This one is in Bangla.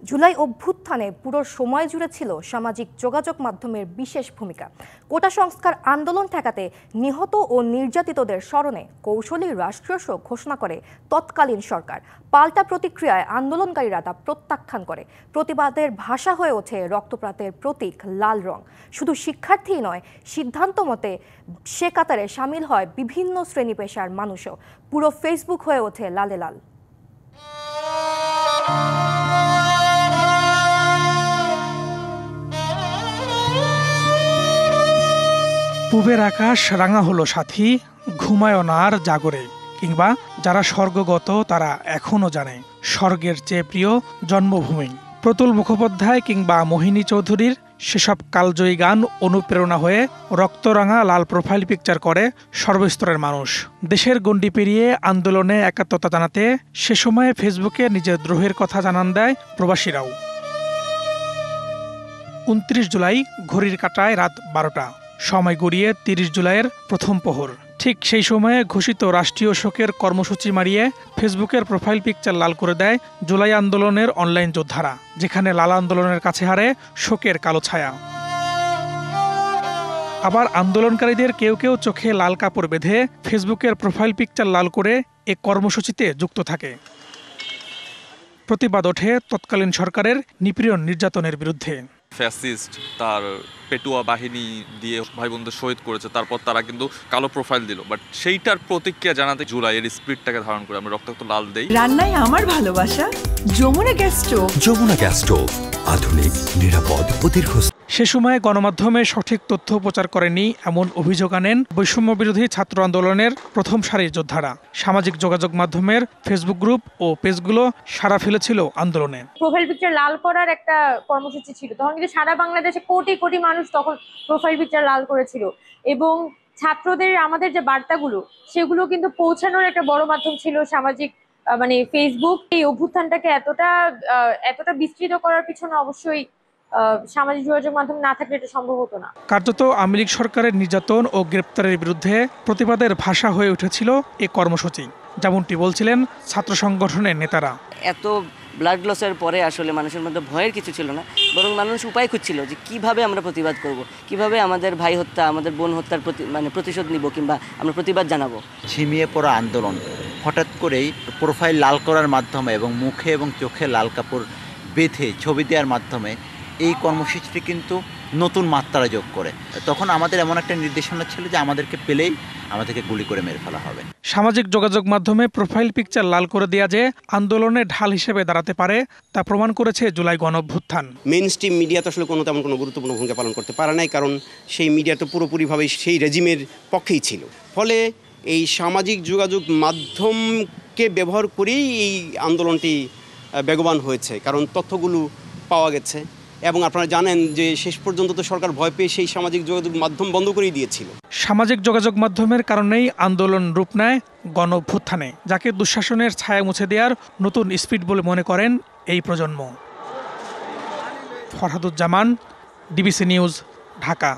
জুলাই অভ্যুত্থানে পুরো সময় জুড়ে ছিল সামাজিক যোগাযোগ মাধ্যমের বিশেষ ভূমিকা। কোটা সংস্কার আন্দোলন ঠেকাতে নিহত ও নির্যাতিতদের স্মরণে কৌশলী রাষ্ট্রীয় শোক ঘোষণা করে তৎকালীন সরকার। পাল্টা প্রতিক্রিয়ায় আন্দোলনকারীরা তা প্রত্যাখ্যান করে। প্রতিবাদের ভাষা হয়ে ওঠে রক্তপাতের প্রতীক লাল রং। শুধু শিক্ষার্থীই নয়, সিদ্ধান্ত মতে সে কাতারে সামিল হয় বিভিন্ন শ্রেণী পেশার মানুষও। পুরো ফেসবুক হয়ে ওঠে লালে লাল। পূবের আকাশ রাঙা হলো সাথী, ঘুমায় না আর জাগরে। কিংবা যারা স্বর্গগত তারা এখনো জানে স্বর্গের চেয়ে প্রিয় জন্মভূমি। প্রতুল মুখোপাধ্যায় কিংবা মোহিনী চৌধুরীর সেসব কালজয়ী গান অনুপ্রেরণা হয়ে রক্তরাঙা লাল প্রোফাইল পিকচার করে সর্বস্তরের মানুষ। দেশের গণ্ডি পেরিয়ে আন্দোলনে একাত্মতা জানাতে সে সময়ে ফেসবুকে নিজের দ্রোহের কথা জানান দেয় প্রবাসীরাও। ২৯ জুলাই ঘড়ির কাঁটায় রাত ১২টা, সময় গড়িয়ে ৩০ জুলাইয়ের প্রথম প্রহর। ঠিক সেই সময়ে ঘোষিত রাষ্ট্রীয় শোকের কর্মসূচি মারিয়ে ফেসবুকের প্রোফাইল পিকচার লাল করে দেয় জুলাই আন্দোলনের অনলাইন যোদ্ধারা, যেখানে লাল আন্দোলনের কাছে হারে শোকের কালো ছায়া। আবার আন্দোলনকারীদের কেউ কেউ চোখে লাল কাপড় বেঁধে ফেসবুকের প্রোফাইল পিকচার লাল করে এ কর্মসূচিতে যুক্ত থাকে। প্রতিবাদ ওঠে তৎকালীন সরকারের নিপীড়ন নির্যাতনের বিরুদ্ধে। ফ্যাসিস্ট তার পেটুয়া বাহিনী দিয়ে ভাই বোনদের শহীদ করেছে, তারপর তারা কিন্তু কালো প্রোফাইল দিল, বাট সেইটার প্রতিক্রিয়া জানাতে জুলাইয়ের স্পিরিটটাকে ধারণ করে আমরা রক্তাক্ত লাল দেই। রান্নায় আমার ভালোবাসা Jamuna gas stove. Jamuna gas stove, আধুনিক, নিরাপদ ও দীর্ঘস্থায়ী। সে সময় গণমাধ্যমে সঠিক তথ্য প্রচার করেনি এমন অভিযোগ আনেন বৈষম্য বিরোধী ছাত্র আন্দোলনের প্রথম সারির যোদ্ধারা। সামাজিক যোগাযোগ মাধ্যমের ফেসবুক গ্রুপ ও পেজগুলো সাড়া ফেলেছিল আন্দোলনে। প্রোফাইল পিকচার লাল করার একটা কর্মসূচি ছিল, তখন কিন্তু সারা বাংলাদেশে কোটি কোটি মানুষ তখন প্রোফাইল পিকচার লাল করেছিল, এবং ছাত্রদের আমাদের যে বার্তাগুলো সেগুলো কিন্তু পৌঁছানোর একটা বড় মাধ্যম ছিল সামাজিক ফেসবুক। এই অভ্যুত্থানটাকে এতটা বিস্তৃত করার পিছনে অবশ্যই সামাজিক যোগাযোগ মাধ্যম না থাকলে এটা সম্ভব হতো না। কার্যত আওয়ামী লীগ সরকারের নির্যাতন ও গ্রেপ্তারের বিরুদ্ধে প্রতিবাদের ভাষা হয়ে উঠেছিল এ কর্মসূচি, যেমনটি বলছিলেন ছাত্র সংগঠনের নেতারা। এত ব্লাড লসের পরে আসলে মানুষের মধ্যে ভয়ের কিছু ছিল না, বরং মানুষ উপায় খুঁজছিল যে কিভাবে আমরা প্রতিবাদ করব, কিভাবে আমাদের ভাই হত্যা, আমাদের বোন হত্যার প্রতিশোধ নিব, কিংবা আমরা প্রতিবাদ জানাবো। ঝিমিয়ে পড়া আন্দোলন হঠাৎ করেই প্রোফাইল লাল করার মাধ্যমে এবং মুখে এবং চোখে লাল কাপড় বেঁধে ছবি দেওয়ার মাধ্যমে এই কর্মসূচিটি কিন্তু নতুন মাত্রা যোগ করে। তখন আমাদের এমন একটা নির্দেশনা ছিল যে আমাদেরকে পেলেই আমাদেরকে গুলি করে মেরে ফেলা হবে। সামাজিক যোগাযোগ মাধ্যমে প্রোফাইল পিকচার লাল করে দেয়া যে আন্দোলনে ঢাল হিসেবে দাঁড়াতে পারে তা প্রমাণ করেছে জুলাই গণঅভ্যুত্থান। মেইন স্ট্রিম মিডিয়া তো আসলে তেমন কোনো গুরুত্বপূর্ণ ভূমিকা পালন করতে পারে নাই, কারণ সেই মিডিয়া তো পুরোপুরিভাবে সেই রেজিমের পক্ষেই ছিল। ফলে এই সামাজিক যোগাযোগ মাধ্যমকে ব্যবহার করেই এই আন্দোলনটি বেগবান হয়েছে, কারণ তথ্যগুলো পাওয়া গেছে। এবং আপনারা জানেন যে শেষ পর্যন্ত তো সরকার ভয় পেয়ে সেই সামাজিক যোগাযোগ মাধ্যম বন্ধ করে দিয়েছিল। সামাজিক যোগাযোগ মাধ্যমের কারণেই আন্দোলন রূপ নেয় গণঅভ্যুত্থানে, যাকে দুঃশাসনের ছায়া মুছে দেওয়ার নতুন স্পিড বলে মনে করেন এই প্রজন্ম। Farhaduzzaman, DBC news, Dhaka.